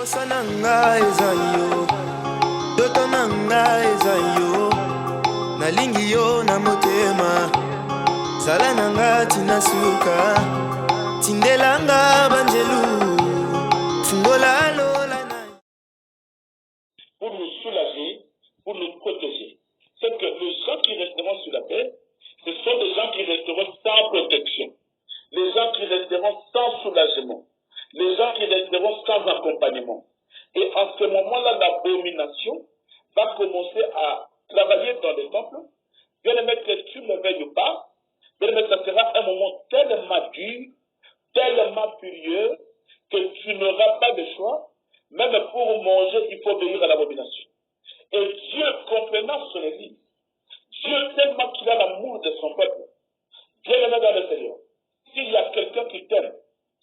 Sananga ezayo, dotonanga ezayo, nalingi yo na motema, salananga tinasuka, tindelanga banjelu, fungola lola na. Pour nous soulager, pour nous protéger. C'est que les gens qui resteront sur la terre, ce sont des gens qui resteront sans protection, les gens qui resteront sans soulagement, les gens qui resteront sans accompagnement. Et en ce moment-là, l'abomination va commencer à travailler dans les temples. Bien aimé, que tu ne veilles pas, bien aimé, ça sera un moment tellement dur, tellement furieux, que tu n'auras pas de choix. Même pour manger, il faut obéir à l'abomination. Et Dieu, comprenant son Église, Dieu tellement qu'il a l'amour de son peuple, bien aimé dans le Seigneur, s'il y a quelqu'un qui t'aime,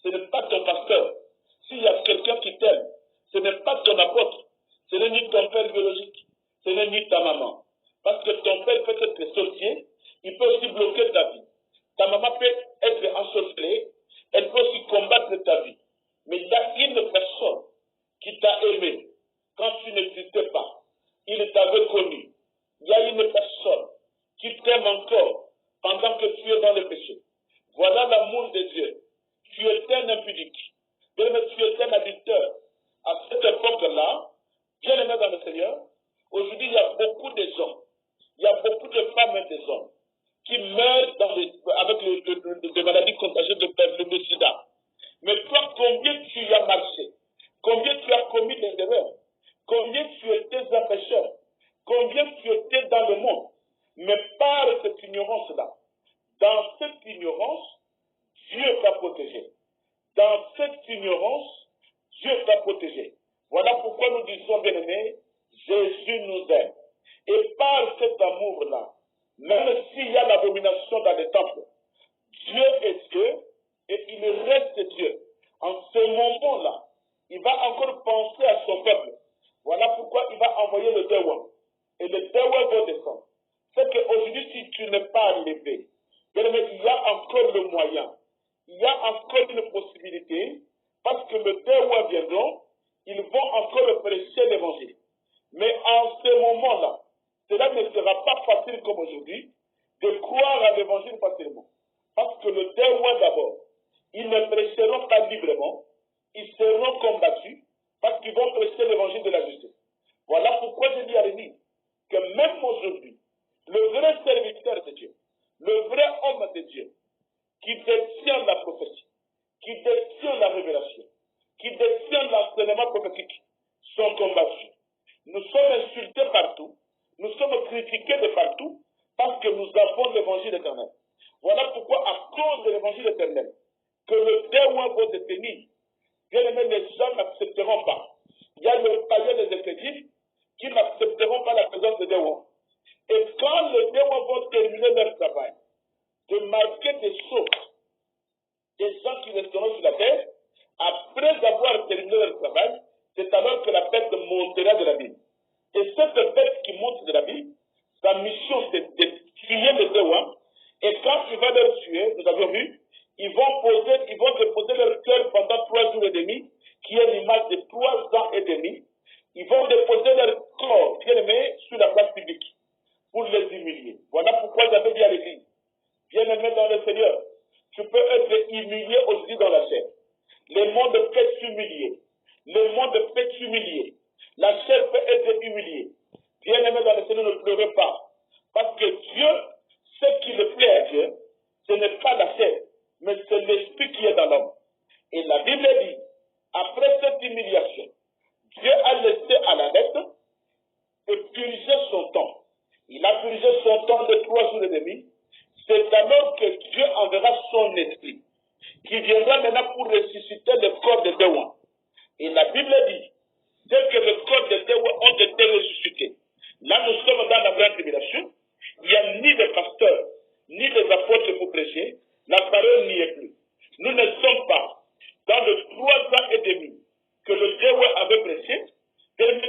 ce n'est pas ton pasteur. S'il y a quelqu'un qui t'aime, ce n'est pas ton apôtre, ce n'est ni ton père biologique, ce n'est ni ta maman. Parce que ton père peut être sorcier, il peut aussi bloquer ta vie. Ta maman peut être ensorcelée, elle peut aussi combattre ta vie. Mais il y a une personne qui t'a aimé quand tu n'existais pas. Il t'avait connu. Il y a une personne qui t'aime encore pendant que tu es dans le péché. Voilà l'amour de Dieu. Tu es un impudique. Bien aimé, tu es un adulteur. À cette époque-là, bien aimé dans le Seigneur, aujourd'hui, il y a beaucoup de gens, il y a beaucoup de femmes et des hommes qui meurent avec des maladies contagieuses de sida. Mais toi, combien tu as marché? Combien tu as commis des erreurs? Combien tu étais un pécheur? Combien tu étais dans le monde? Mais par cette ignorance-là, dans cette ignorance, Dieu t'a protégé. Dans cette ignorance, Dieu t'a protégé. Voilà pourquoi nous disons, bien-aimés, Jésus nous aime. Et par cet amour-là, même s'il y a l'abomination dans les temples, Dieu est Dieu et il reste Dieu. En ce moment-là, il va encore penser à son peuple. Voilà pourquoi il va envoyer le Dewa. Et le Dewa va descendre. C'est qu'aujourd'hui, si tu n'es pas levé, bien-aimé, il y a encore le moyen. Il y a encore une possibilité, parce que le Dewa viendront, ils vont encore prêcher l'évangile. Mais en ce moment-là, cela ne sera pas facile comme aujourd'hui, de croire à l'évangile facilement. Parce que le Dewa d'abord, ils ne prêcheront pas librement, ils seront combattus, parce qu'ils vont prêcher l'évangile de la justice. Voilà pourquoi je dis à l'Église, que même aujourd'hui, le vrai serviteur de Dieu, le vrai homme de Dieu, qui détient la prophétie, qui détient la révélation, qui détient l'enseignement prophétique, sont combattus. Nous sommes insultés partout, nous sommes critiqués de partout, parce que nous avons l'évangile éternel. Voilà pourquoi, à cause de l'évangile éternel, que le Dewa va se tenir, bien aimé, les gens n'accepteront pas. Il y a le païen des effectifs qui n'accepteront pas la présence de Dewa. Et quand les Dewa vont terminer leur travail, de marquer des choses, des gens qui resteront sur la terre, après avoir terminé leur travail, c'est alors que la bête montera de la ville. Et cette bête qui monte de la ville, sa mission c'est de tuer les Dewa. Et quand tu vas leur tuer, nous avons vu, ils vont déposer leur cœur pendant 3 jours et demi, qui est l'image de 3 ans et demi. Ils vont déposer leur corps, bien aimé, sur la place publique, pour les humilier. Voilà pourquoi j'avais dit à l'Église, bien aimé dans le Seigneur, tu peux être humilié aussi dans la chair. Le monde peut s'humilier. Le monde peut s'humilier. La chair peut être humiliée. Bien aimé dans le Seigneur, ne pleurez pas. Parce que Dieu, ce qui le plaît à Dieu, ce n'est pas la chair, mais c'est l'esprit qui est dans l'homme. Et la Bible dit, après cette humiliation, Dieu a laissé à la bête et purger son temps. Il a purgé son temps de 3 jours et demi. C'est alors que Dieu enverra son esprit, qui viendra maintenant pour ressusciter le corps de Dewa. Et la Bible dit, dès que le corps de Dewa ont été ressuscités, là nous sommes dans la grande tribulation, il n'y a ni des pasteurs, ni des apôtres pour prêcher, la parole n'y est plus. Nous ne sommes pas dans les 3 ans et demi que le Dewa avait prêché,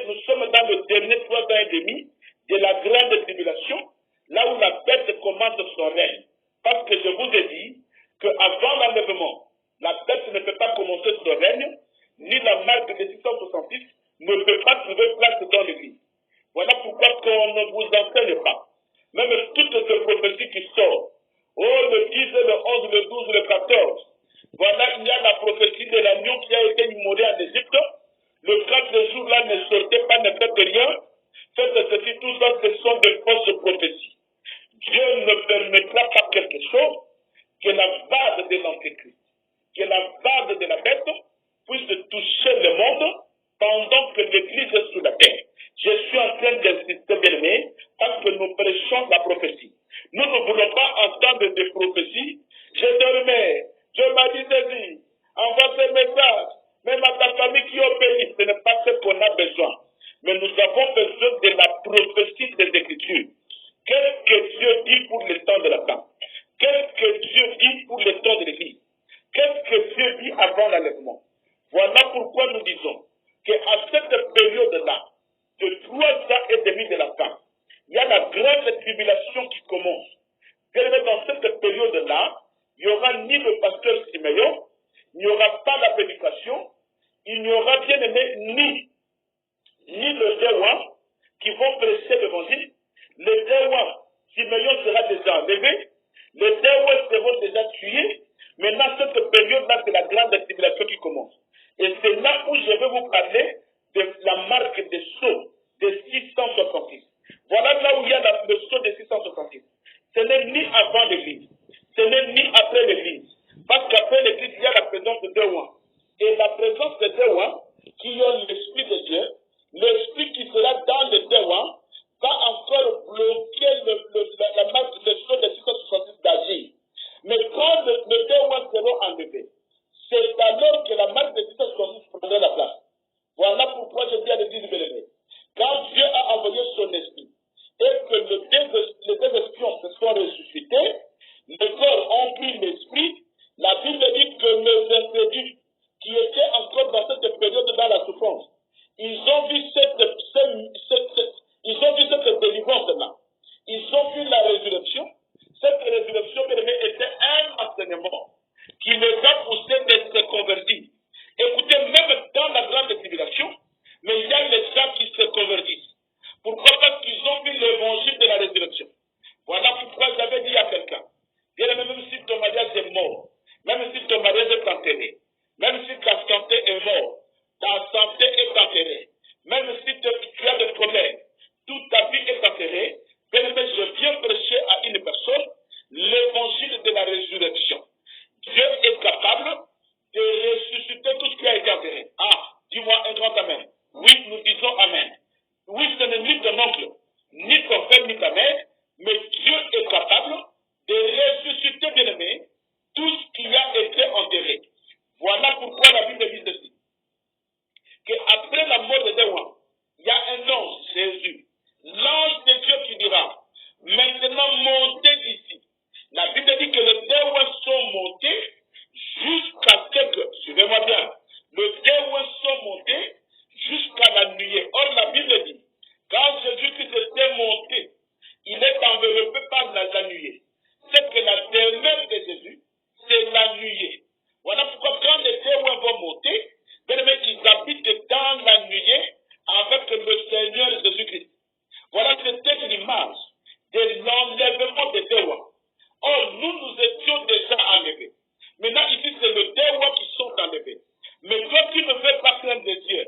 nous sommes dans les derniers 3 ans et demi de la grande tribulation, là où la bête commence son règne. Parce que je vous ai dit qu'avant l'enlèvement, la bête ne peut pas commencer son règne, ni la marque de 666 ne peut pas trouver place dans l'Église. Voilà pourquoi qu'on ne vous enseigne pas. Même toutes ces prophéties qui sortent, le 10, le 11, le 12, le 14, voilà, il y a la prophétie de l'agneau qui a été immolé en Égypte. Le 4 jours là ne sortez pas, ne faites rien. Faites ceci, tout ça, ce sont des fausses prophéties. Dieu ne permettra pas quelque chose que la vase de l'Antéchrist, que la vase de la bête puisse toucher le monde pendant que l'Église est sous la terre. Je suis en train d'insister, bien aimé, parce que nous prêchons la prophétie. Nous ne voulons pas entendre des prophéties. Je dormais, je m'a dit ceci, envoie ce message, même à ta famille qui est au pays, ce n'est pas ce qu'on a besoin. Mais nous avons besoin de la prophétie des Écritures. Qu'est-ce que Dieu dit pour le temps de la fin? Qu'est-ce que Dieu dit pour le temps de l'Église? Qu'est-ce que Dieu dit avant l'enlèvement? Voilà pourquoi nous disons qu'à cette période-là, de 3 ans et demi de la fin, il y a la grande tribulation qui commence. Dans cette période-là, il n'y aura ni le pasteur Siméon, il n'y aura pas la prédication, il n'y aura bien aimé ni le témoin qui vont prêcher l'évangile. Les témoins, Siméon sera déjà enlevé, les témoins seront déjà tués. Maintenant, cette période-là, c'est la grande tribulation qui commence. Et c'est là où je vais vous parler de la marque des sceaux de 666. Voilà là où il y a le sceau de 666. Ce n'est ni avant l'Église, ce n'est ni après l'Église. Parce qu'après l'Église, il y a la présence de deux rois. Et la présence de deux rois qui ont l'Esprit de Dieu, l'Esprit qui sera dans les deux rois, va encore bloquer la marque des sceaux de 666 d'agir. Mais quand les deux rois seront enlevés, c'est alors que la marque de 666 prendra la place. Voilà pourquoi je dis à l'Église de quand Dieu a envoyé son esprit et que les deux espions se sont ressuscités, les corps ont pris l'esprit, la Bible dit que les incrédules qui étaient encore dans cette période dans la souffrance, ils ont vu cette délivrance-là. Ils ont vu la résurrection. Cette résurrection était un enseignement qui les a poussés de se convertir. Écoutez, même dans la grande tribulation, mais il y a les gens qui se convertissent. Pourquoi? Parce qu'ils ont vu l'évangile de la résurrection. Voilà pourquoi j'avais dit à quelqu'un, même si ton mariage est mort, même si ton mariage est enterré, même si ta santé est morte, ta santé est enterrée, même si tu as des problèmes, toute ta vie est enterrée, je viens prêcher à une personne l'évangile de la résurrection. Dieu est capable de ressusciter tout ce qui a été enterré. Ah, dis-moi un grand amen. Oui, nous disons amen. Oui, ce n'est ni ton oncle, ni ton père, ni ta mère, mais Dieu est capable de ressusciter, bien aimé, tout ce qui a été enterré. Voilà pourquoi la Bible dit ceci. Qu'après la mort de Déwan, il y a un ange, Jésus, l'ange de Dieu qui dira, maintenant montez d'ici. La Bible dit que les Déwans sont montés jusqu'à ce que, suivez-moi bien, les Déwans sont montés jusqu'à la nuée. Or, la Bible dit, quand Jésus-Christ était monté, il est enveloppé par la nuée. C'est que la demeure de Jésus, c'est la nuée. Voilà pourquoi quand les Déwans vont monter, ils habitent dans la nuée avec le Seigneur Jésus-Christ. Voilà, c'était l'image de l'enlèvement des Déwans. Or, nous étions déjà enlevés. Maintenant, ici, c'est les Déwans qui sont enlevés. Mais toi, tu ne veux pas craindre Dieu.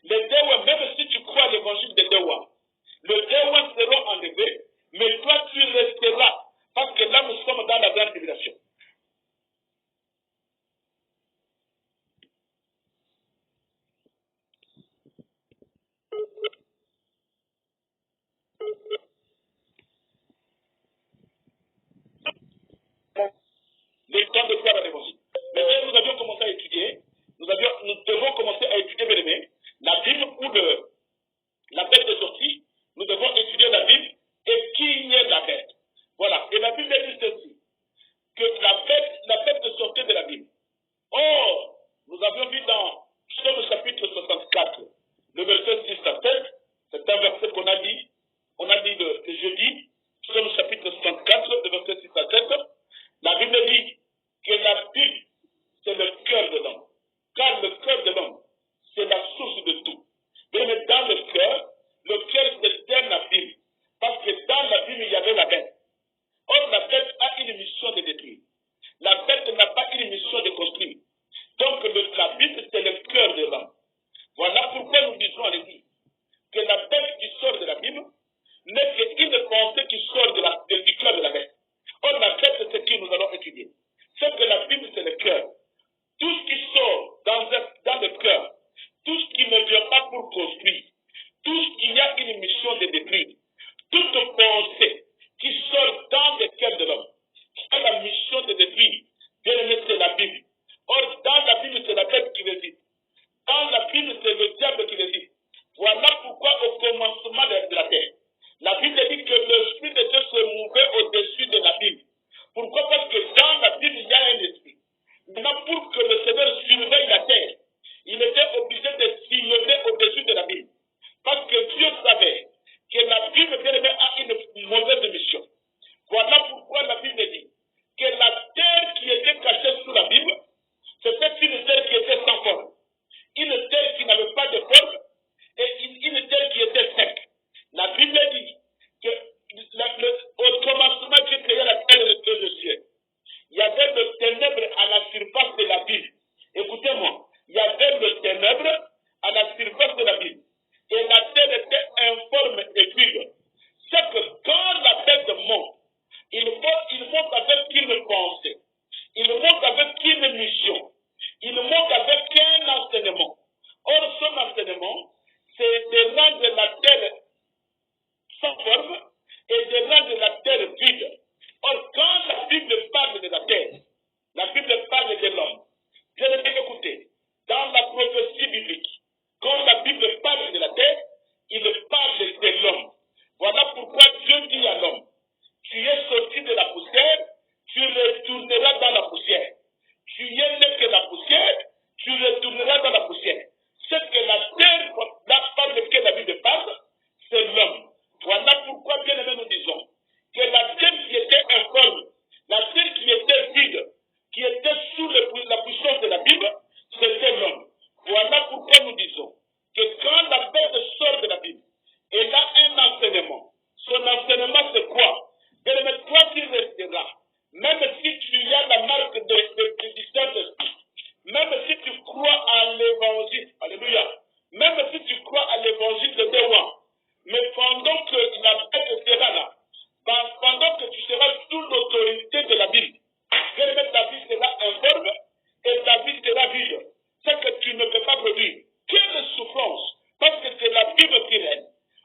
Les Déwans, même si tu crois à l'évangile des Déwans, les Déwans seront enlevés, mais toi, tu resteras. Parce que là, nous sommes dans la grande tribulation. mission de détruire toute pensée qui sort dans le cœur de l'homme, qui a la mission de détruire. Bien aimé, c'est la Bible. Or, dans la Bible, c'est la bête qui réside. Dans la Bible, c'est le diable qui réside. Voilà pourquoi au commencement de la terre, la Bible dit que l'Esprit de Dieu se mouvait au-dessus de la Bible. Pourquoi? Parce que dans la Bible, il y a un esprit. Maintenant, pour que le Seigneur surveille la terre, il était obligé de s'élever au-dessus de la Bible. Parce que Dieu savait que la Bible, bien aimé, a une mauvaise mission. Voilà pourquoi la Bible dit que la terre qui était cachée sous la Bible, c'était une terre qui était sans forme. Une terre qui n'avait pas de forme et une terre qui était sec. La Bible dit que au commencement, Dieu créa la terre et le ciel. Il y avait le ténèbre à la surface de la Bible. Écoutez-moi, il y avait le ténèbre à la surface de la Bible. Et la terre était informe et vide. C'est que quand la tête monte, il monte avec une pensée. Il monte avec une mission. Il monte avec un enseignement. Or, son enseignement, c'est de rendre la terre sans forme et de rendre la terre vide. Or, quand la Bible parle de la terre, la Bible parle de l'homme. Bien aimé, écoutez, dans la prophétie biblique, quand la Bible parle de la terre, il parle de l'homme. Voilà pourquoi Dieu dit à l'homme, tu es sorti de la poussière, tu retourneras dans la poussière. Tu es né que la poussière, tu retourneras dans la poussière. C'est que la terre, par laquelle la Bible parle, c'est l'homme. Voilà pourquoi, bien aimé, nous disons que la terre qui était informe, la terre qui était vide, qui était sous la puissance de la Bible, c'était l'homme. Voilà pourquoi nous disons que quand la bête sort de la Bible, elle a un enseignement. Son enseignement, c'est quoi? Bien aimé, toi qui resteras, même si tu as la marque du Saint-Esprit, même si tu crois à l'évangile, alléluia, même si tu crois à l'évangile de Dewa, mais pendant que la bête sera là, pendant que tu seras sous l'autorité de la Bible, ta vie sera informe et ta vie sera vide. C'est que tu ne peux pas produire. Quelle souffrance, parce que c'est la Bible qui règne.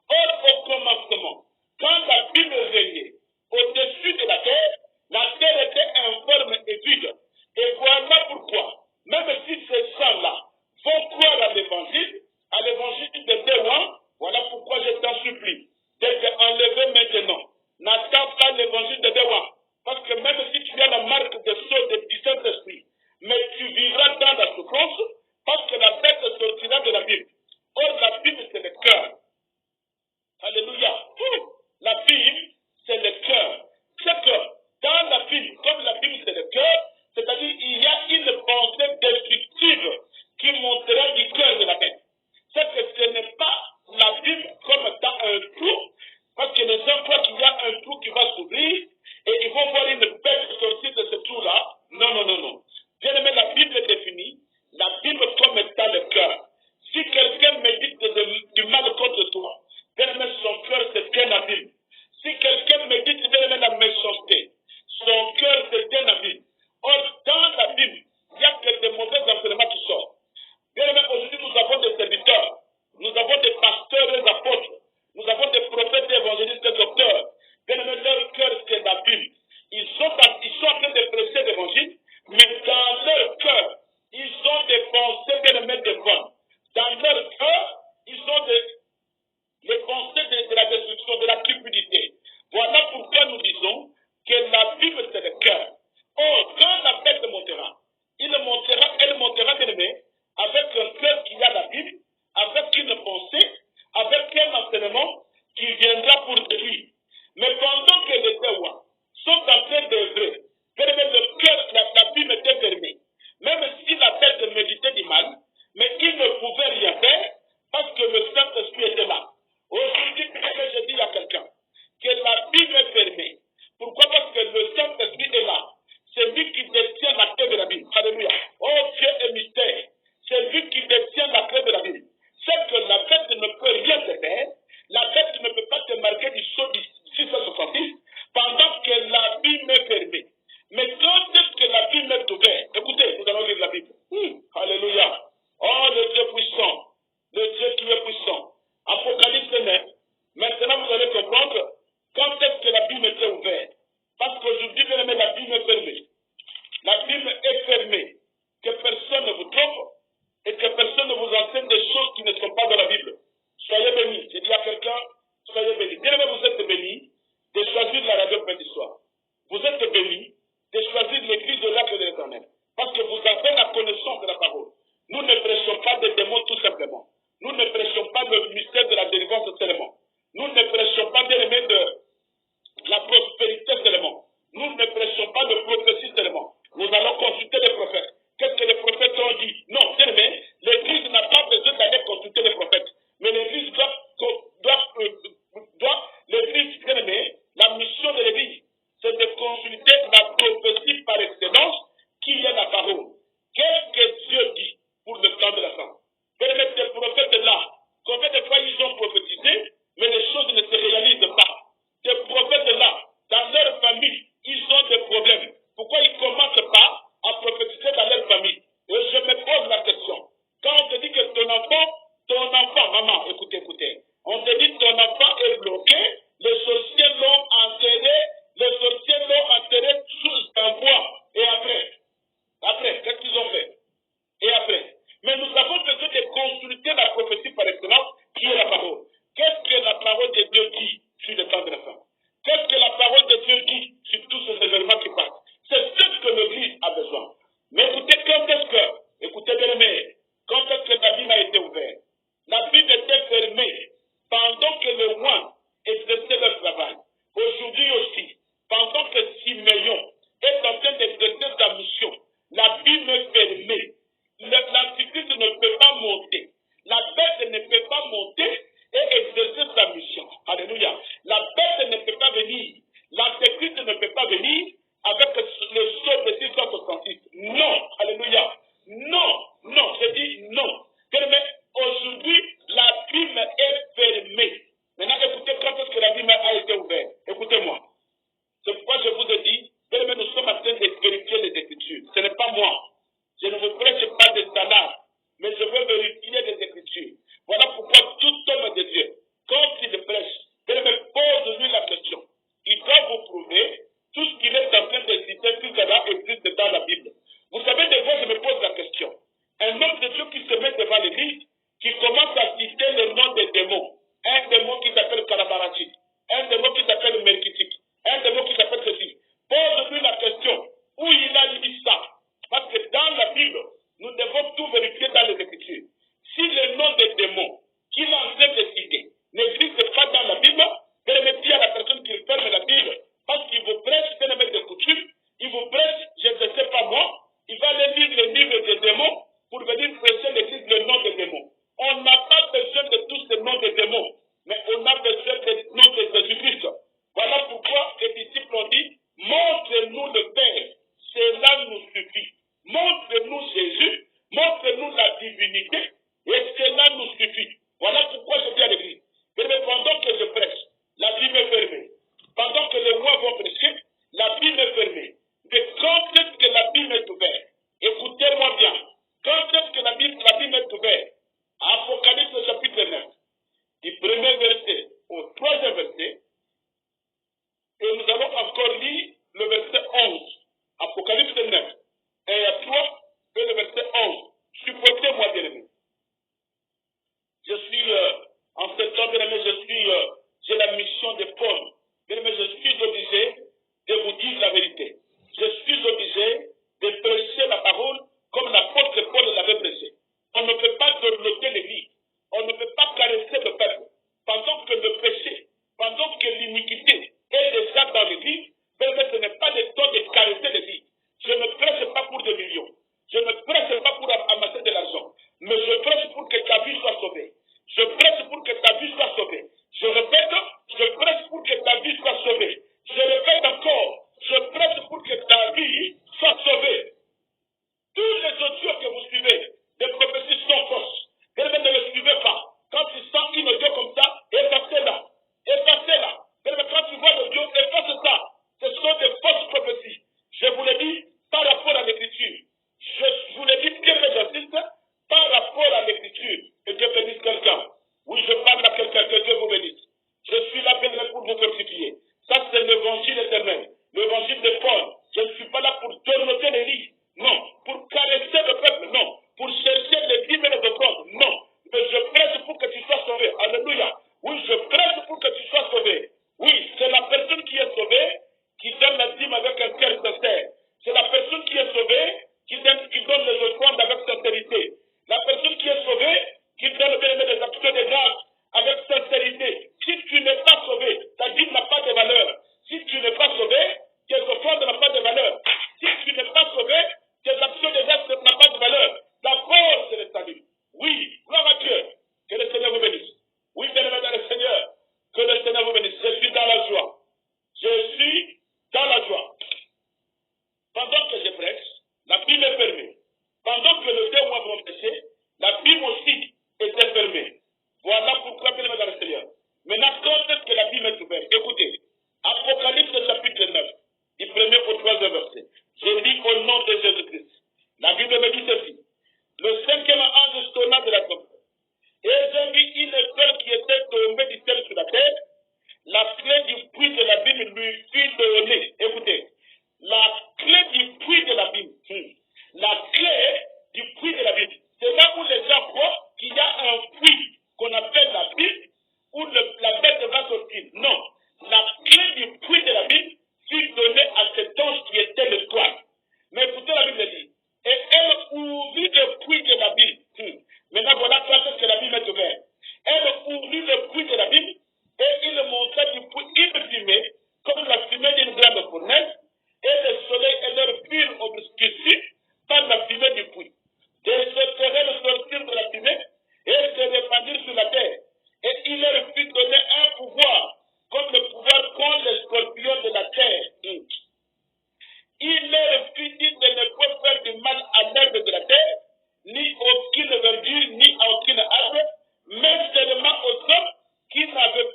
Or, au commencement, quand la Bible régnait au-dessus de la terre était informe et vide. Et voilà pourquoi, même si ces gens-là vont croire à l'évangile de Dewa, voilà pourquoi je t'en supplie d'être enlevé maintenant. N'attends pas l'évangile de Dewa, parce que même si tu as la marque de sceau du Saint-Esprit, mais tu vivras dans la souffrance, parce que la bête sortira de la Bible. Or, la Bible, c'est le cœur. Alléluia. La Bible, c'est le cœur. C'est que dans la Bible, comme la Bible, c'est le cœur, c'est-à-dire il y a une pensée destructive qui montera du cœur de la bête. C'est que ce n'est pas la Bible comme dans un trou, parce que les gens croient qu'il y a un trou qui va s'ouvrir et ils vont voir une bête sortir de ce trou-là. Non, non, non, non. Bien aimé, la Bible définit la Bible comme étant le cœur. Si quelqu'un médite du mal contre toi, bien aimé, son cœur c'est un abîme. Si quelqu'un médite bien aimé la méchanceté, son cœur c'est un abîme. Or, dans la Bible, il n'y a que des mauvais enseignements qui sortent. Bien aimé, aujourd'hui nous avons des serviteurs, nous avons des pasteurs et des apôtres, nous avons des prophètes, évangélistes et docteurs. Bien aimé, leur cœur c'est la Bible. Ils sont en train de prêcher l'évangile, mais dans leur cœur, ils ont des pensées bien aimées de bonnes. Dans leur cœur, ils ont les pensées de la destruction, de la cupidité. Voilà pourquoi nous disons que la Bible c'est le cœur. Or, quand la bête montera, elle montera bien aimé, avec un cœur qui a la Bible, avec une pensée, avec un enseignement qui viendra pour détruire. Mais pendant que les Dewa sont en train d'œuvrer, le cœur, la Bible était fermée. Même si la bête méditait du mal, mais il ne pouvait rien faire parce que le Saint-Esprit était là. Aujourd'hui, je dis à quelqu'un que la Bible est fermée. Pourquoi? Parce que le Saint-Esprit est là. C'est lui qui détient la clé de la Bible. Alléluia. Oh, Dieu est mystère. C'est lui qui détient la clé de la Bible. C'est que la bête ne peut rien te faire. La bête ne peut pas te marquer du sceau du 660. parole de Dieu dit sur le temps de la fin? Qu'est-ce que la parole de Dieu dit sur tous ces événements qui passent? C'est ce que l'Église a besoin. Mais écoutez, écoutez bien aimé, quand est-ce que la Bible a été ouverte? La Bible était fermée pendant que les rois exerçaient leur travail. Aujourd'hui aussi, pendant que Siméon est en train d'exercer sa mission, la Bible est fermée. L'antichrist ne peut pas monter. La bête ne peut pas monter et exercer sa mission. Alléluia.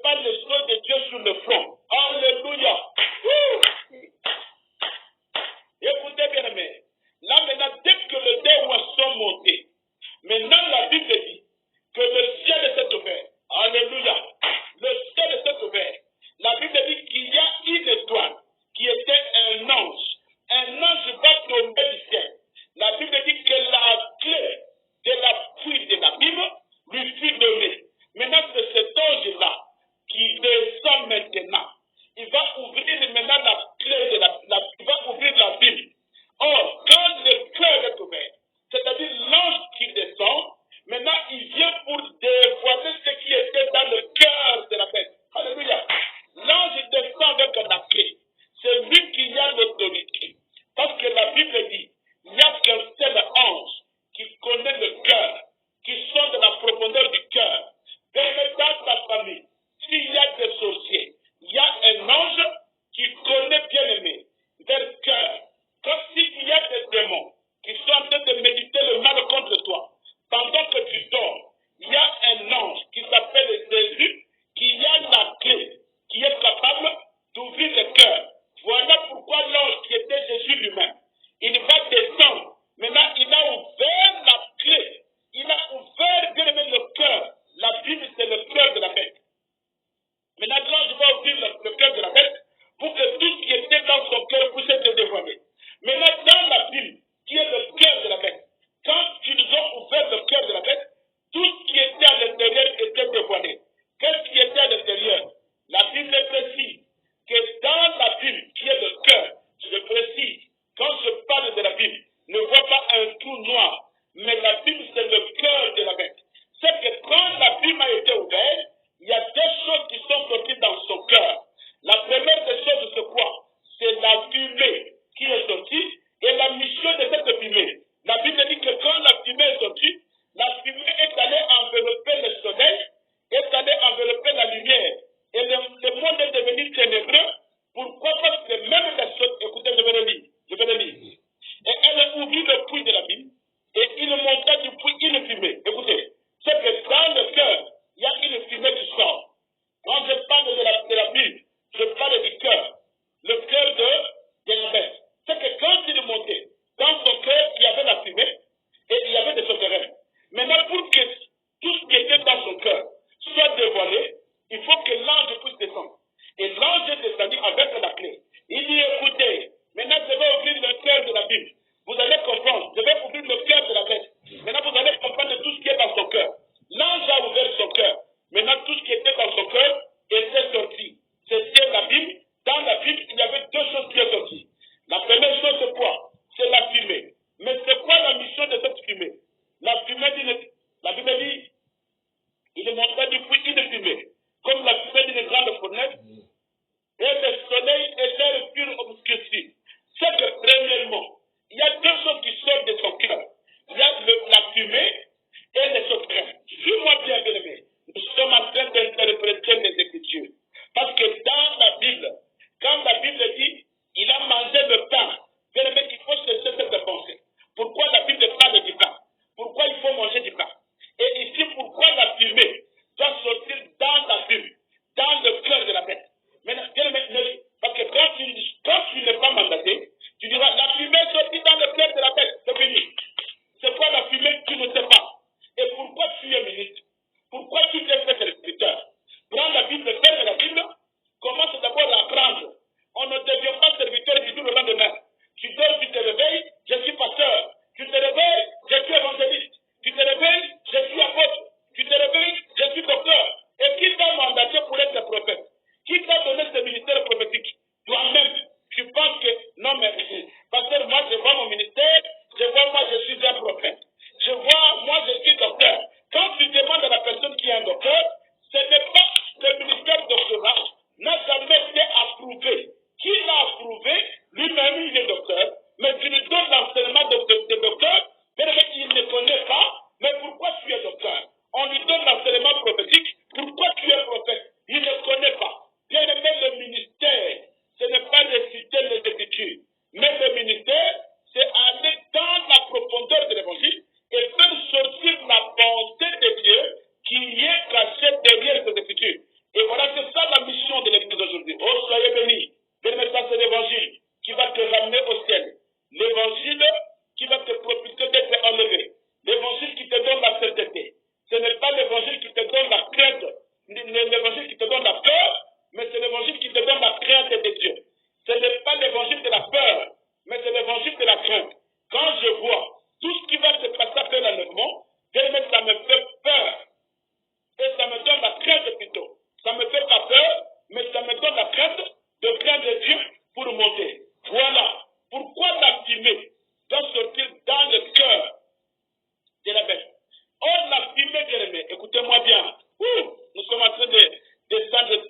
pas le sceau de Dieu sur le front. Alléluia. Écoutez bien, aimé. Là, maintenant, dès que le deux sont montés, maintenant, la Bible dit que le ciel s'est ouvert. Alléluia. Le ciel s'est ouvert. La Bible dit qu'il y a une étoile qui était un ange. Un ange va tomber du ciel. La Bible dit que la clé de la fuite de la Bible lui fut donnée. Maintenant, c'est cet ange-là qui descend maintenant l'évangile qui te donne la peur, mais c'est l'évangile qui te donne la crainte de Dieu. Ce n'est pas l'évangile de la peur, mais c'est l'évangile de la crainte. Quand je vois tout ce qui va se passer après l'enlèvement, ça me fait peur. Et ça me donne la crainte plutôt. Ça me fait pas peur, mais ça me donne la crainte de craindre Dieu pour monter. Voilà pourquoi la fumée doit sortir dans le cœur de la bête. Or, la fumée, bien-aimé, écoutez-moi bien. Nous sommes en train de descendre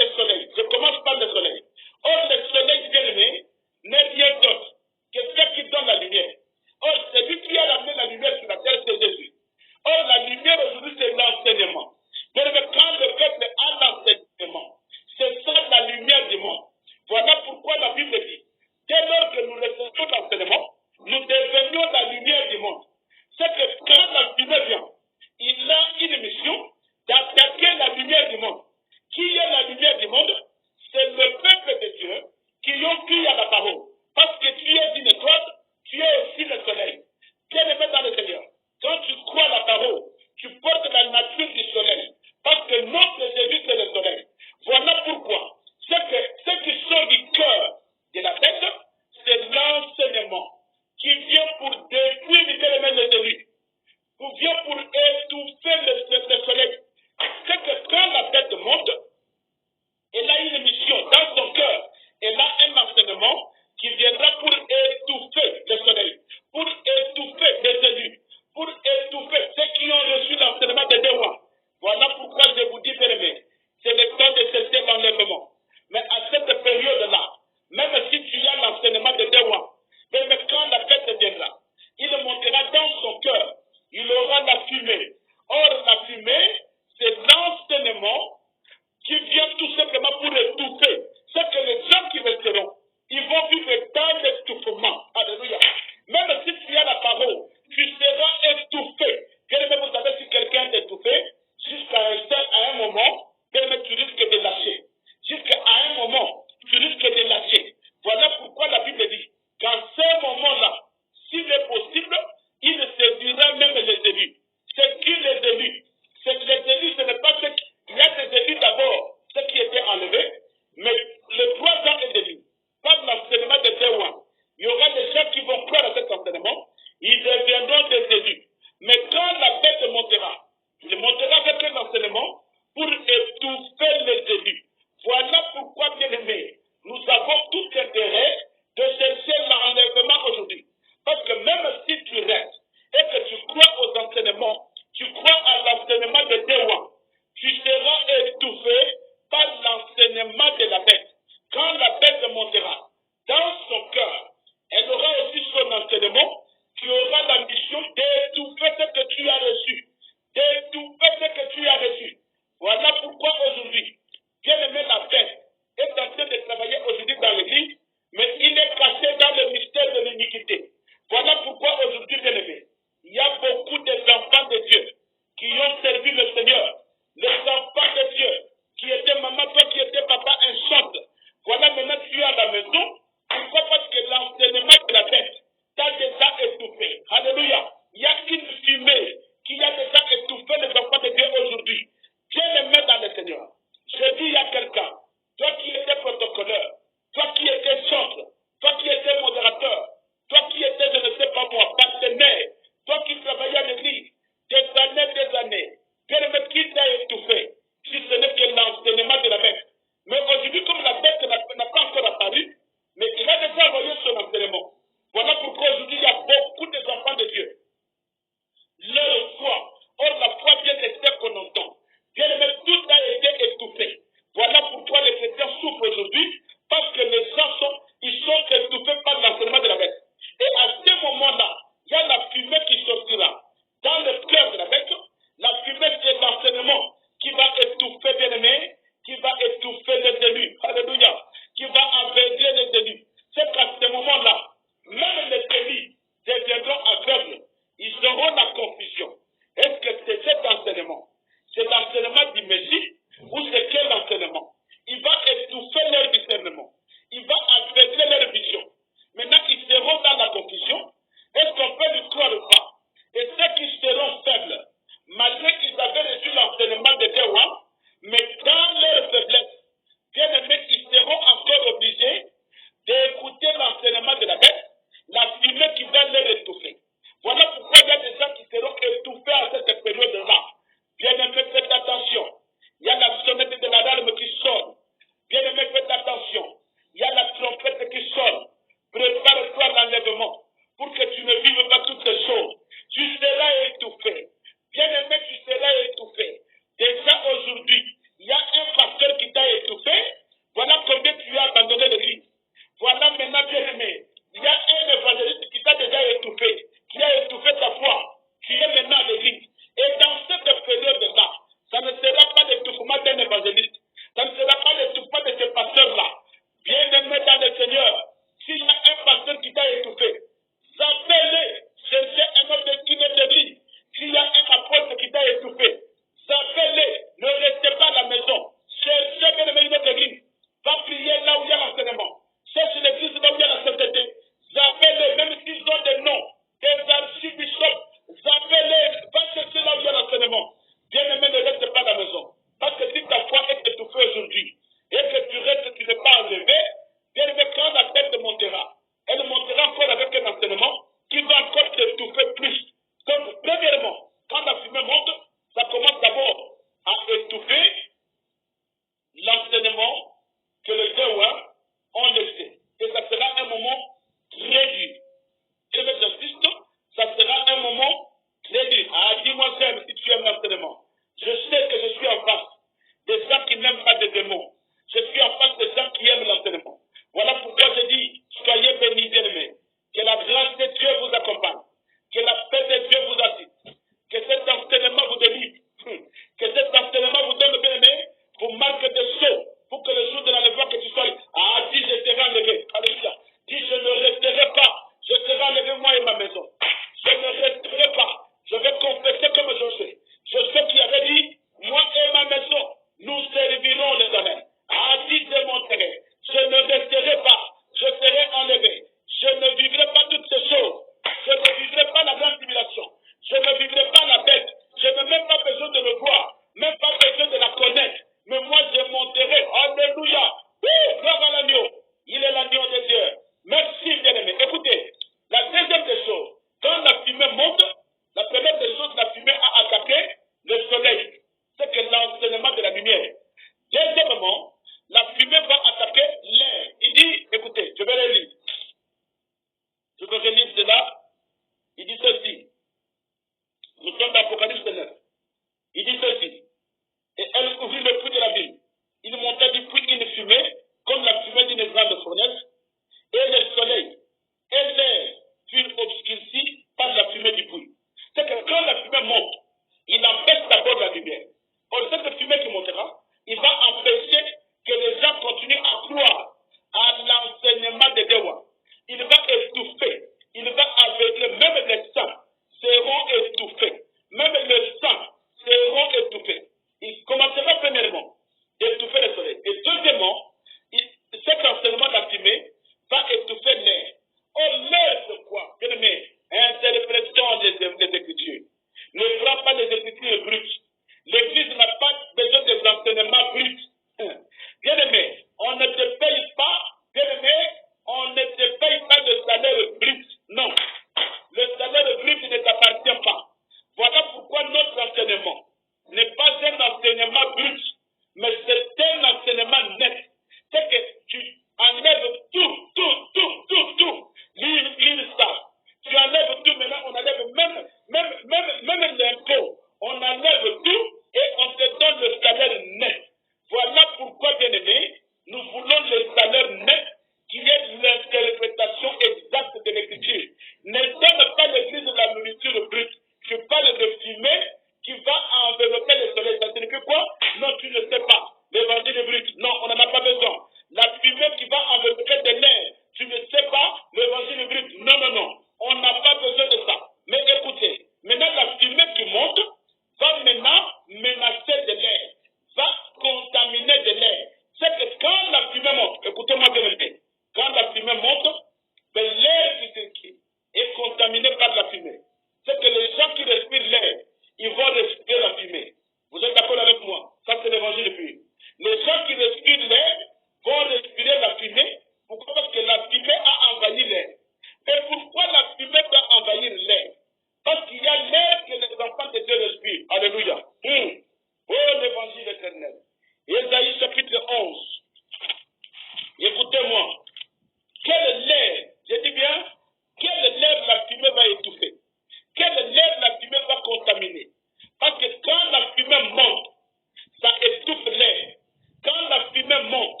fumée monte,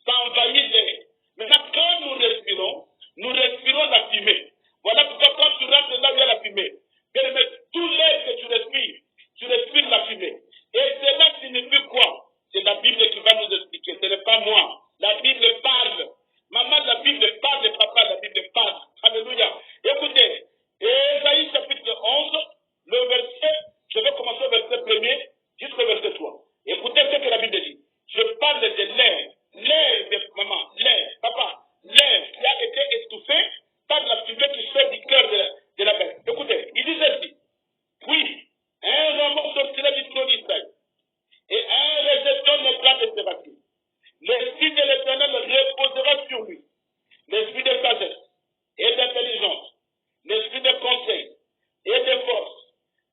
ça envahit l'air. Maintenant, quand nous respirons la fumée. Voilà pourquoi quand tu rentres là où il y a la fumée, permets tout l'air que tu respires la fumée. Et cela signifie quoi? C'est la Bible qui va nous expliquer, ce n'est pas moi. La Bible parle. Maman, la Bible parle, papa, la Bible parle. Alléluia. Écoutez, Ésaïe chapitre 11, le verset, je vais commencer au verset 1er jusqu'au verset 3. Écoutez ce que la Bible dit. Je parle de l'air de maman, l'air, papa, l'air qui a été étouffé par la fumée qui sort du cœur de la bête. Écoutez, il dit ceci. Puis, un rameau sortira du trône d'Israël et un rejeton naîtra de ses racines. L'esprit de l'Éternel reposera sur lui. L'esprit de sagesse et d'intelligence, l'esprit de conseil et de force,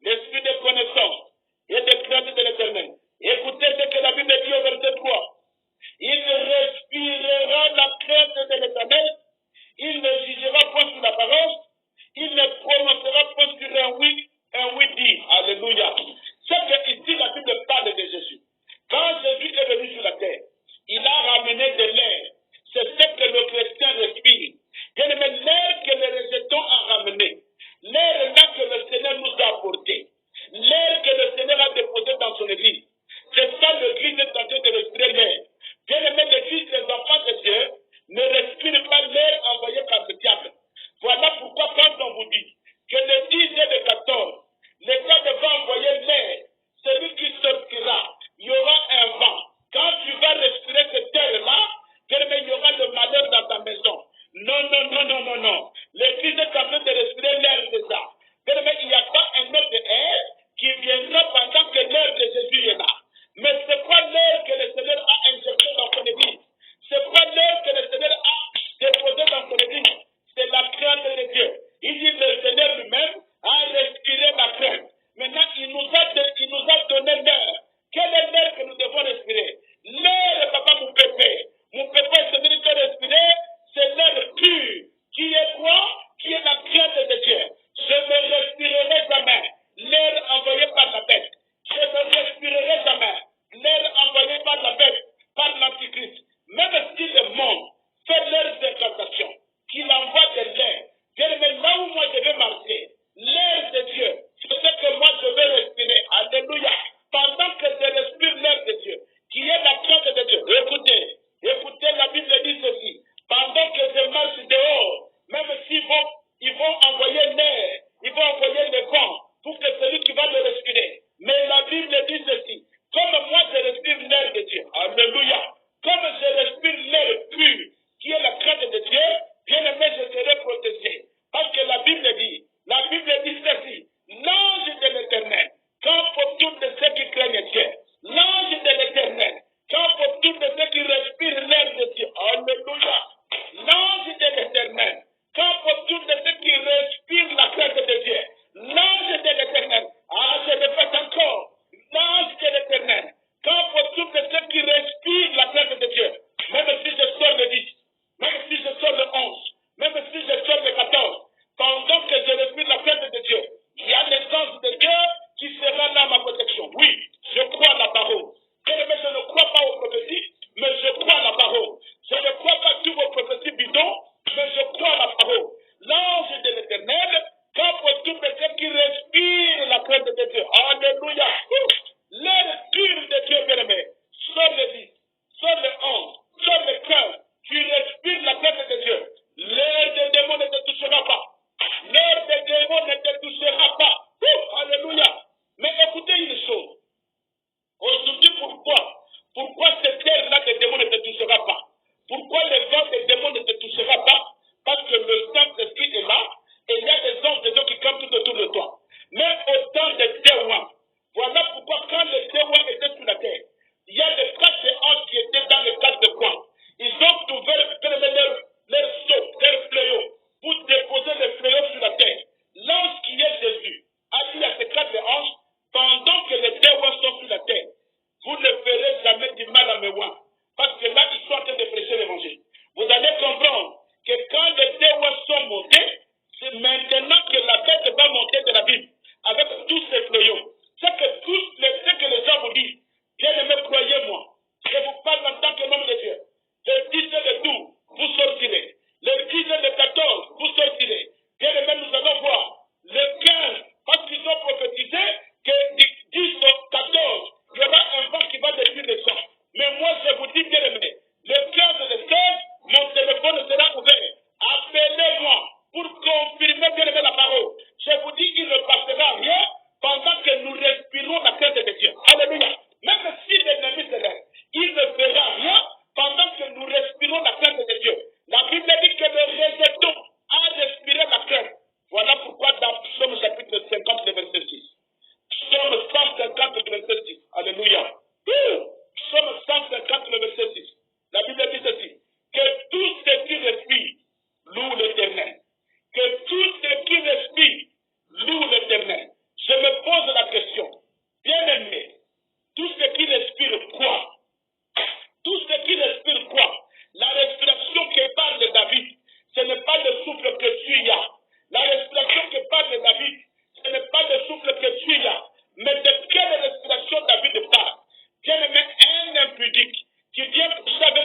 l'esprit de connaissance et de crainte de l'Éternel. Écoutez ce que la Bible dit au verset 3. Il respirera la crainte de l'Éternel, il ne jugera point sur l'apparence, il ne prononcera point sur un oui dit. Alléluia. C'est que ici la Bible parle de Jésus. Quand Jésus est venu sur la terre, il a ramené de l'air. C'est ce que le chrétien respire.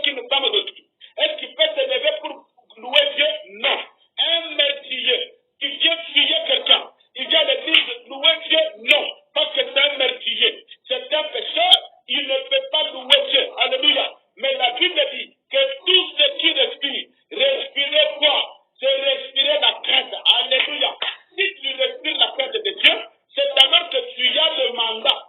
qu'une femme d'autrui. Est-ce qu'il peut se lever pour louer Dieu? Non. Un meurtrier qui vient tuer quelqu'un, il vient à l'église louer Dieu? Non. Parce que c'est un meurtrier. C'est un pécheur, il ne peut pas louer Dieu. Alléluia. Mais la Bible dit que tout ce qui respire, respirer quoi? C'est respirer la crainte. Alléluia. Si tu respires la crainte de Dieu, c'est alors que tu as le mandat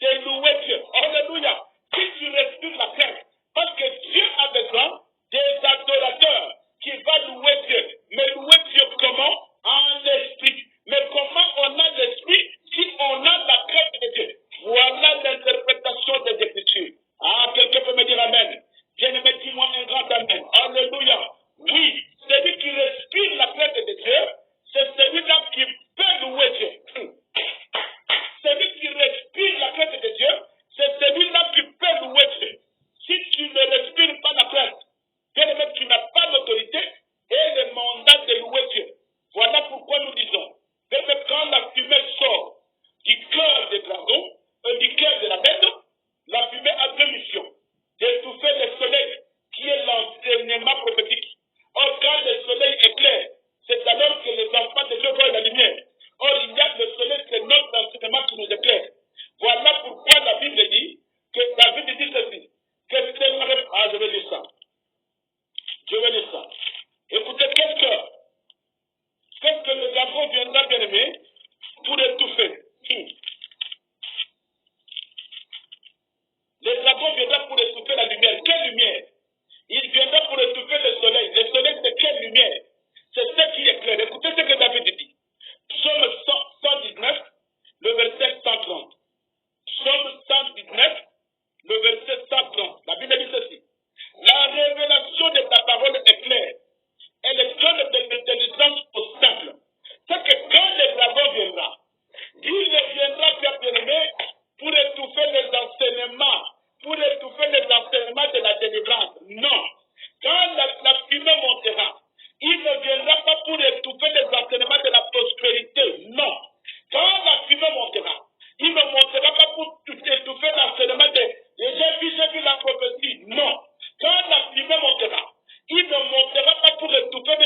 de louer Dieu. Alléluia. Si tu respires la crainte, parce que Dieu a besoin des adorateurs qui vont louer Dieu. Mais louer Dieu comment? En esprit. Mais comment on a l'esprit si on a la crainte de Dieu? Voilà l'interprétation des Écritures. Ah, quelqu'un peut me dire Amen. Bien-aimé, dis-moi un grand Amen. Alléluia. Oui, celui qui respire la crainte de Dieu, c'est celui-là qui peut louer Dieu. Celui qui respire la crainte de Dieu, c'est celui-là qui peut louer Dieu. Si tu ne respires pas la crainte, bien-aimé, tu n'as pas l'autorité et le mandat de louer Dieu. Voilà pourquoi nous disons, bien-aimé, quand la fumée sort du cœur des dragons, du cœur de la bête, la fumée a deux missions. D'étouffer le soleil, qui est l'enseignement prophétique. Or, quand le soleil est clair, c'est alors que les enfants de Dieu voient la lumière. Or, il y a le soleil, c'est notre enseignement qui nous éclaire. Voilà pourquoi la Bible dit que David dit ceci. Que c'est... Ah, je vais lire ça. Je vais lire ça. Écoutez, qu'est-ce que le dragon viendra, bien aimé, pour étouffer? Le dragon viendra pour étouffer la lumière. Quelle lumière? Il viendra pour étouffer le soleil. Le soleil, c'est quelle lumière? C'est ce qui est clair. Écoutez ce que David dit. Psaume 119, le verset 130. Psaume 119, le verset 130. La Bible dit ceci. La révélation de ta parole est claire. Elle donne de l'intelligence au simple. C'est que quand le dragon viendra, il ne viendra pas, bien-aimé, pour étouffer les enseignements, de la délivrance. Non. Quand la fumée montera, il ne viendra pas pour étouffer les enseignements de la prospérité. Non. Quand la fumée montera, il ne montera pas pour étouffer l'enseignement de j'ai vu la prophétie. Non. Quand la fumée montera, il ne montera pas pour étouffer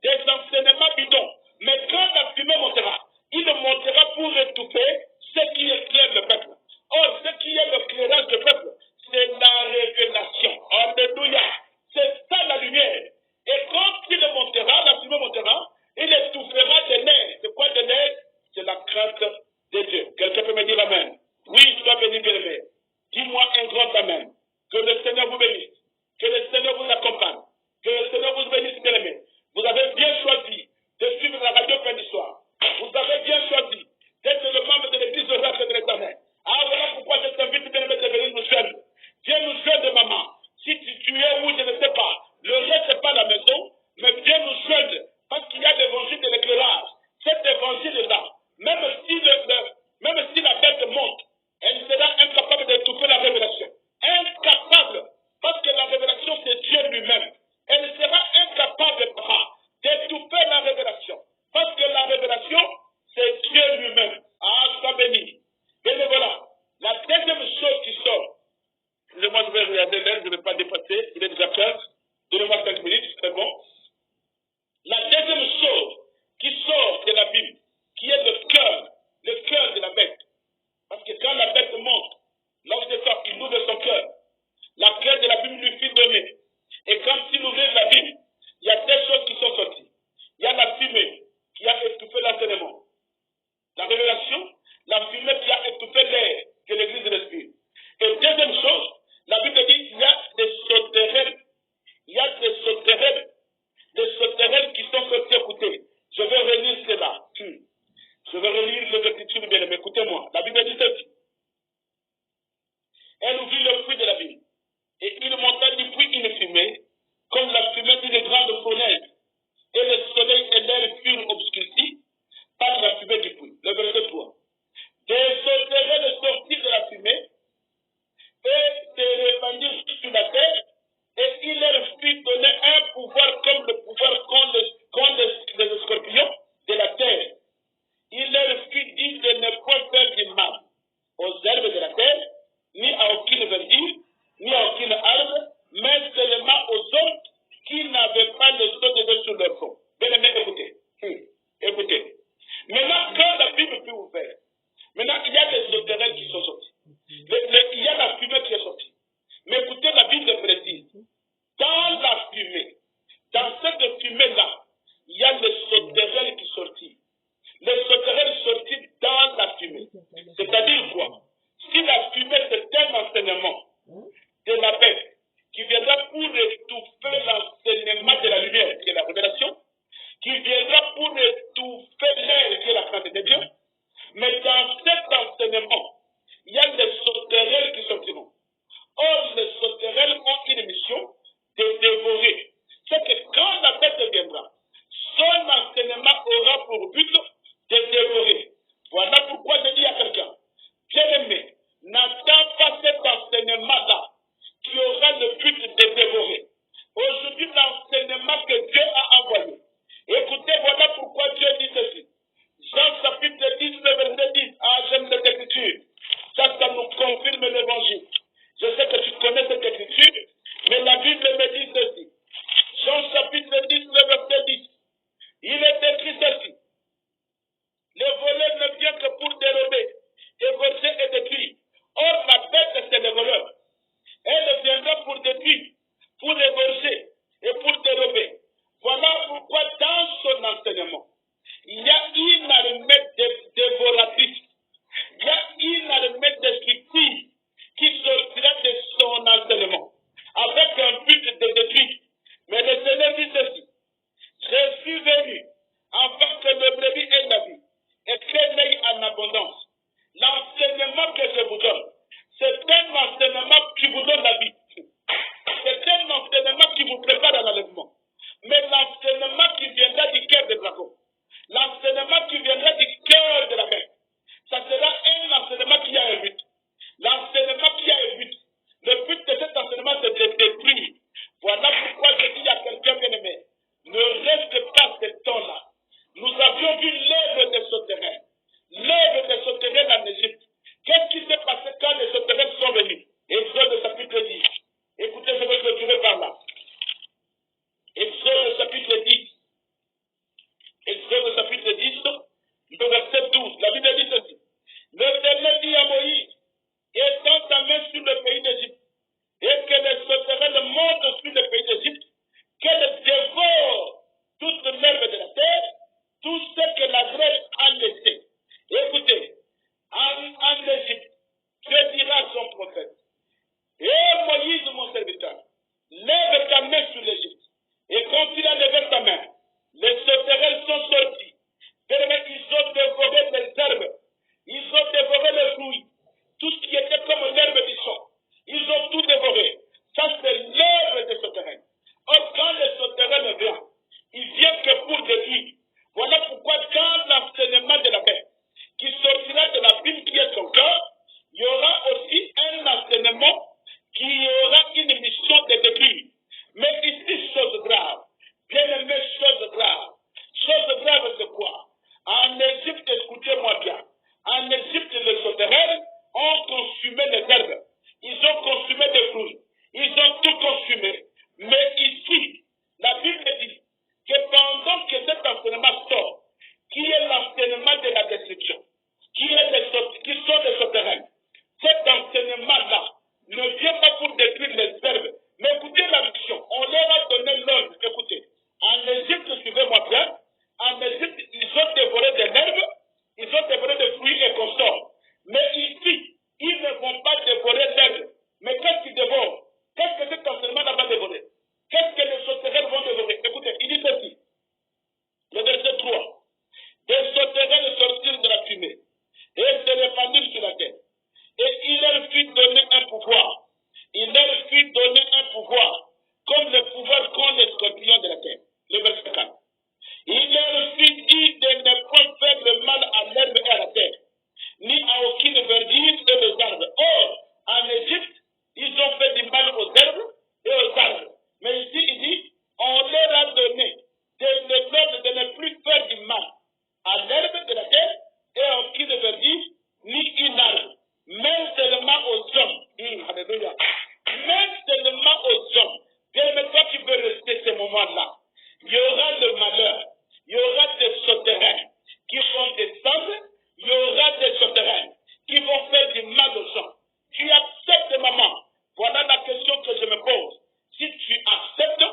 des enseignements bidons. Mais quand la fumée montera, il ne montera pour étouffer ce qui éclaire le peuple. Or, ce qui est l'éclairage du peuple, c'est la révélation. Alléluia. C'est ça la lumière. Et quand il montera, la fumée montera, il étouffera des nerfs. C'est quoi des nerfs? C'est la crainte de Dieu. Quelqu'un peut me dire Amen? Oui, je dois bénir bien. Dis-moi un grand Amen. Que le Seigneur vous bénisse. Que le Seigneur vous accompagne. Que le Seigneur vous bénisse, bien aimé. Vous avez bien choisi de suivre la radio fin du soir. Vous avez bien choisi d'être le membre de l'église de l'Arche de l'Éternel. Ah, voilà pourquoi je t'invite, bien aimé, de venir nous joindre. Viens nous joindre, maman. Si tu es où, je ne sais pas. Le reste, c'est pas la maison, mais viens nous joindre. Parce qu'il y a l'évangile de l'éclairage. Cet évangile-là, même si la bête monte, elle sera incapable d'étouffer la révélation. Incapable. Parce que la révélation, c'est Dieu lui-même. Elle sera incapable, papa, d'étouffer la révélation. Parce que la révélation, c'est Dieu lui-même. Ah, sois béni. Et voilà. La deuxième chose qui sort. Excusez-moi, je vais regarder l'heure, je ne vais pas dépasser. Il est déjà 15. Donnez-moi 5 minutes, c'est bon. La deuxième chose qui sort de la Bible, qui est le cœur de la bête. Parce que quand la bête monte, lorsque ça, il ouvre son cœur. La clé de la Bible lui fut donnée. Et quand il ouvre la Bible, il y a deux choses qui sont sorties. Il y a la fumée qui a étouffé l'enseignement. La révélation, la fumée qui a étouffé l'air que l'Église respire. Et deuxième chose, la Bible dit qu'il y a des sauterelles. Il y a des sauterelles qui sont sorties écouter. Je vais relire cela. Je vais relire les Écritures bien aimées. Écoutez-moi. La Bible dit ceci. Elle ouvrit le fruit de la Bible. Et il monta du puits une fumée, comme la fumée d'une grande fournaise. Et le soleil et l'air furent obscurcis par la fumée du puits. Le verset 3. Des sauterelles sortirent de la fumée et se répandirent sur la terre, et il leur fut donné un pouvoir comme le pouvoir qu'ont les scorpions de la terre. Il leur fut dit de ne point faire du mal aux herbes de la terre, ni à aucune verdure, ni à aucune arbre, mais pour égorger et pour dérober. Voilà pourquoi dans son enseignement, il y a une armée dévoratrice. Il y a une armée destructive qui sortira de son enseignement avec un but de détruire. Mais le Seigneur dit ceci: je suis venu afin que le brebis ait la vie et qu'elle ait en abondance. L'enseignement que je vous donne, c'est un enseignement qui vous donne la vie. C'est un enseignement qui vous prépare à l'enlèvement. Mais l'enseignement qui viendra du cœur des dragons, l'enseignement qui viendra du cœur de la mer, ça sera un enseignement qui a un but. L'enseignement qui a un but. Le but de cet enseignement, c'est de détruire. Voilà pourquoi je dis à quelqu'un bien-aimé, ne reste pas ce temps-là. Nous avions vu l'œuvre des souterrains. L'œuvre des souterrains en Égypte. Qu'est-ce qui s'est passé quand les souterrains sont venus? Exode chapitre 10. Écoutez, je vais clôturer par là. Exode chapitre 10. Exode chapitre 10, le verset 12. La Bible dit ceci: l'Éternel dit à Moïse, étends ta main sur le pays d'Égypte, et que les sauterelles montent sur le pays d'Égypte, qu'elles dévorent toute l'herbe de la terre, tout ce que la grêle a laissé. Écoutez, en Égypte, Dieu dira à son prophète: et Moïse, mon serviteur, lève ta main sur l'Égypte. Et quand il a levé sa main, les sauterelles sont sortis. Ils ont dévoré les herbes. Ils ont dévoré les fruits. Tout ce qui était comme l'herbe du champ. Ils ont tout dévoré. Ça, c'est l'œuvre des sauterelles. Or, quand les sauterelles viennent, ils viennent que pour détruire. Voilà pourquoi dans l'enseignement de la paix, qui sortira de la Bible qui est son cœur, il y aura aussi un enseignement qui aura une mission de détruire. Mais ici, chose grave. Bien aimé, chose grave. Chose grave, c'est quoi? En Égypte, écoutez-moi bien. En Égypte, les sauterelles ont consumé les herbes. Ils ont consumé des fruits. Ils ont tout consumé. Mais ici, la Bible dit que pendant que cet enseignement sort, qui est l'enseignement de la destruction, qui sont les sauterelles, cet enseignement-là ne vient pas pour détruire les herbes. Mais écoutez la mission. On leur a donné l'ordre. Écoutez, en Égypte, suivez-moi bien, en Égypte, ils ont dévoré des herbes, ils ont dévoré des fruits et consorts. Mais ici, ils ne vont pas dévorer l'herbe. Mais qu'est-ce qu'ils dévorent? Qu'est-ce que cet enseignement va dévorer? Qu'est-ce que les sauterelles vont dévorer? Écoutez, il dit ceci. Le verset 3. Des sauterelles sortirent de la fumée et se répandirent sur la terre. Et il leur fit donner un pouvoir. Il leur fit donner un pouvoir, comme le pouvoir qu'ont les scorpions de la terre. Le verset 4. Il leur fit dire de ne point faire le mal à l'herbe et à la terre, ni à aucune verdure et aux arbres. Or, en Égypte, ils ont fait du mal aux herbes et aux arbres. Mais ici, il dit, on leur a donné l'ordre de ne plus faire du mal à l'herbe de la terre et à aucune verdure, ni une arbre. Même seulement aux hommes. Alléluia. Même seulement aux hommes. Bien, mais toi qui veux rester ce moment-là, il y aura le malheur. Il y aura des sauterelles qui vont descendre. Il y aura des sauterelles qui vont faire du mal aux gens. Tu acceptes, maman. Voilà la question que je me pose. Si tu acceptes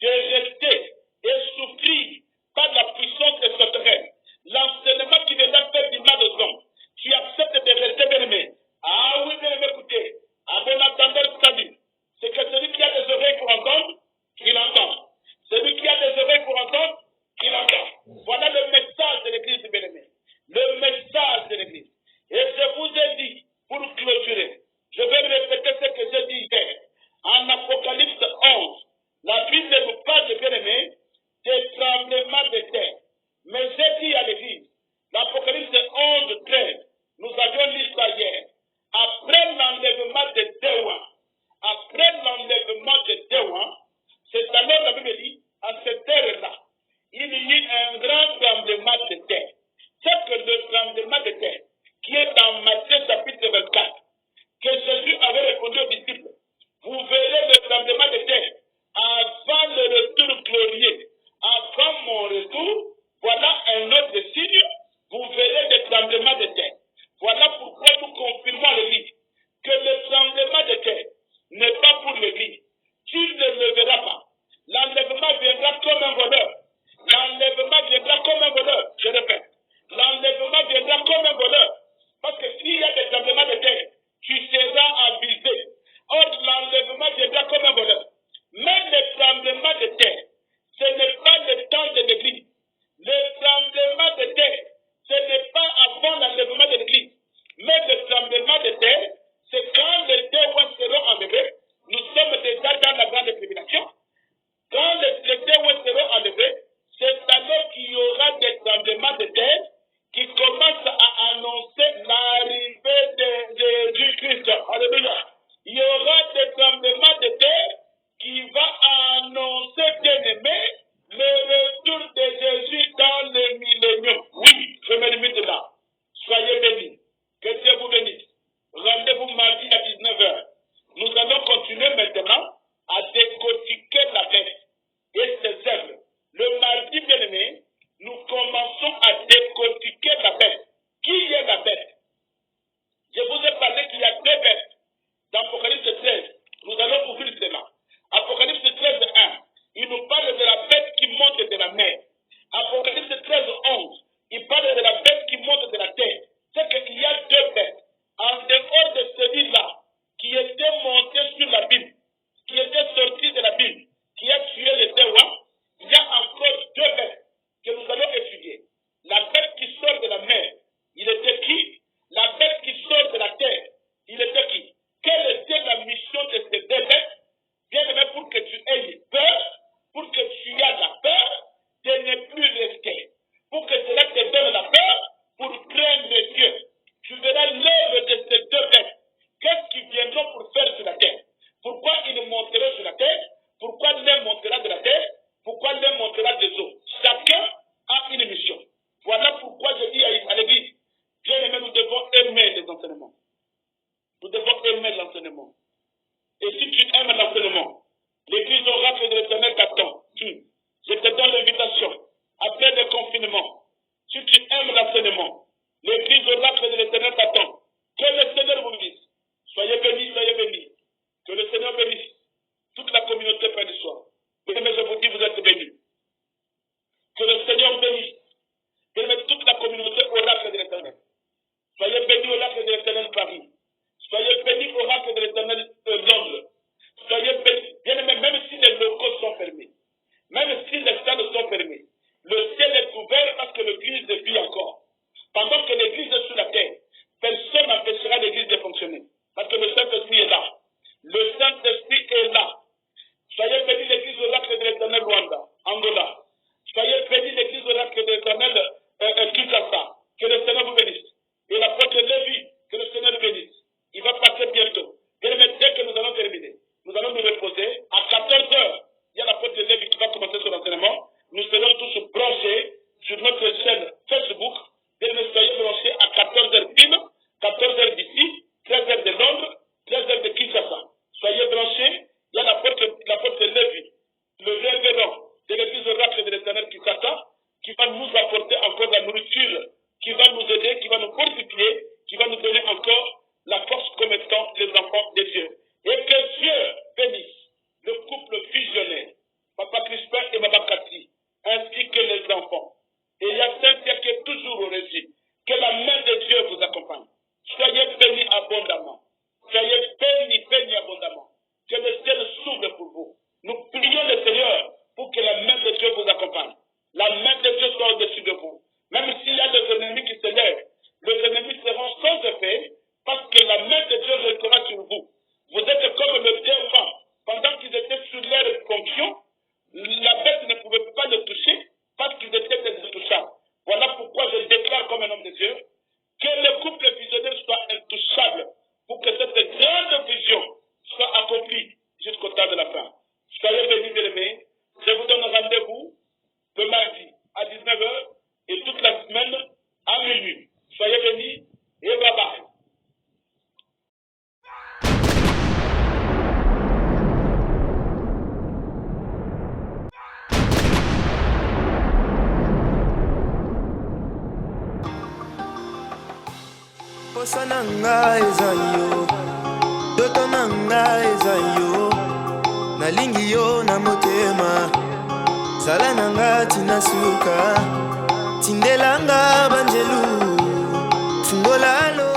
de rester et souffrir par la puissance des sauterelles, l'enseignement qui viendra faire du mal aux hommes, tu acceptes de rester bien-aimé. Ah oui, bien-aimé, écoutez, à bon entendeur salut. C'est que celui qui a des oreilles pour entendre, qu'il entende. Celui posa na ngai eza yo, ndoto na ngai eza yo, nalingi yo na motema, zala na nga tina suka, tindelanga banjelu, fungola lo